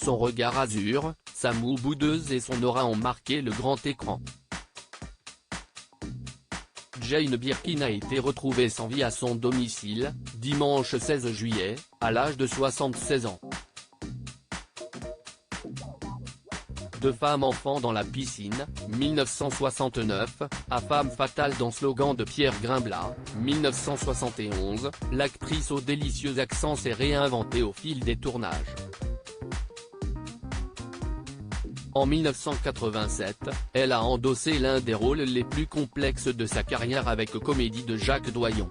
Son regard azur, sa moue boudeuse et son aura ont marqué le grand écran. Jane Birkin a été retrouvée sans vie à son domicile, dimanche 16 juillet, à l'âge de 76 ans. Deux femmes enfants dans la piscine, 1969, à femme fatale dans Slogan de Pierre Grimblat, 1971, l'actrice au délicieux accent s'est réinventée au fil des tournages. En 1987, elle a endossé l'un des rôles les plus complexes de sa carrière avec Comédie de Jacques Doyon.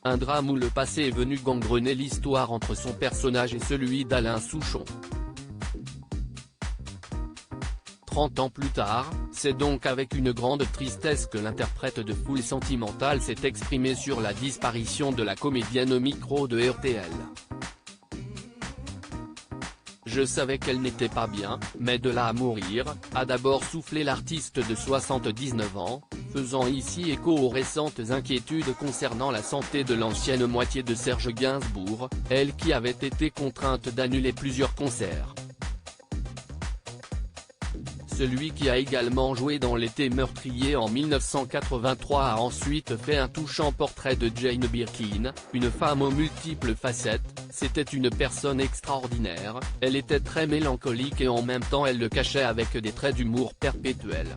Un drame où le passé est venu gangrener l'histoire entre son personnage et celui d'Alain Souchon. 30 ans plus tard, c'est donc avec une grande tristesse que l'interprète de Foule sentimentale s'est exprimé sur la disparition de la comédienne au micro de RTL. Je savais qu'elle n'était pas bien, mais de là à mourir, a d'abord soufflé l'artiste de 79 ans, faisant ici écho aux récentes inquiétudes concernant la santé de l'ancienne moitié de Serge Gainsbourg, elle qui avait été contrainte d'annuler plusieurs concerts. Celui qui a également joué dans L'été meurtrier en 1983 a ensuite fait un touchant portrait de Jane Birkin, une femme aux multiples facettes. C'était une personne extraordinaire, elle était très mélancolique et en même temps elle le cachait avec des traits d'humour perpétuels.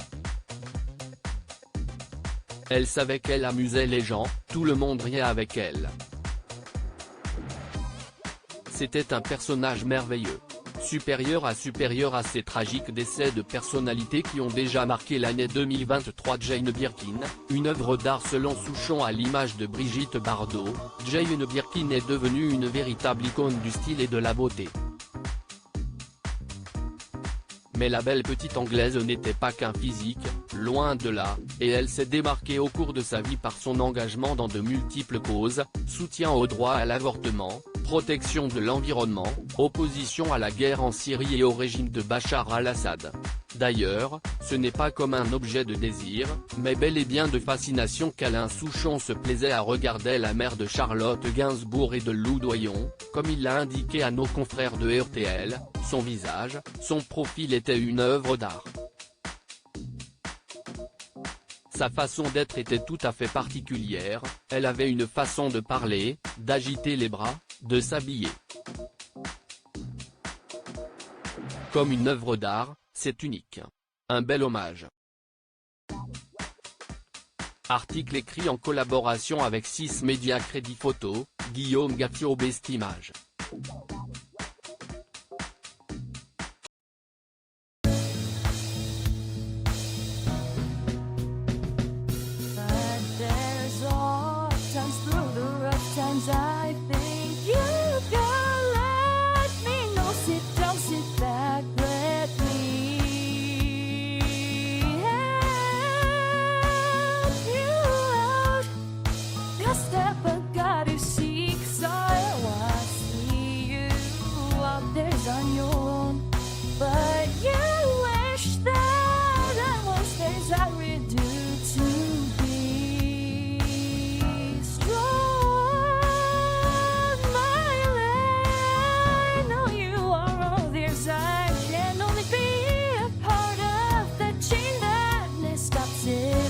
Elle savait qu'elle amusait les gens, tout le monde riait avec elle. C'était un personnage merveilleux. Supérieur à ces tragiques décès de personnalités qui ont déjà marqué l'année 2023. Jane Birkin, une œuvre d'art selon Souchon à l'image de Brigitte Bardot, Jane Birkin est devenue une véritable icône du style et de la beauté. Mais la belle petite Anglaise n'était pas qu'un physique, loin de là, et elle s'est démarquée au cours de sa vie par son engagement dans de multiples causes, soutien au droit à l'avortement, protection de l'environnement, opposition à la guerre en Syrie et au régime de Bachar al-Assad. D'ailleurs, ce n'est pas comme un objet de désir, mais bel et bien de fascination qu'Alain Souchon se plaisait à regarder la mère de Charlotte Gainsbourg et de Lou Doyon, comme il l'a indiqué à nos confrères de RTL, son visage, son profil était une œuvre d'art. Sa façon d'être était tout à fait particulière, elle avait une façon de parler, d'agiter les bras, de s'habiller. Comme une œuvre d'art, c'est unique. Un bel hommage. Article écrit en collaboration avec 6 médias Crédit Photo, Guillaume Gaffio Best Images. I think you can let me know. Sit down, sit back, let me help you out. Just step I gotta seek, so I see you out there's on your own. But you wish that I was things I would do to be strong. I can only be a part of the chain that stops it.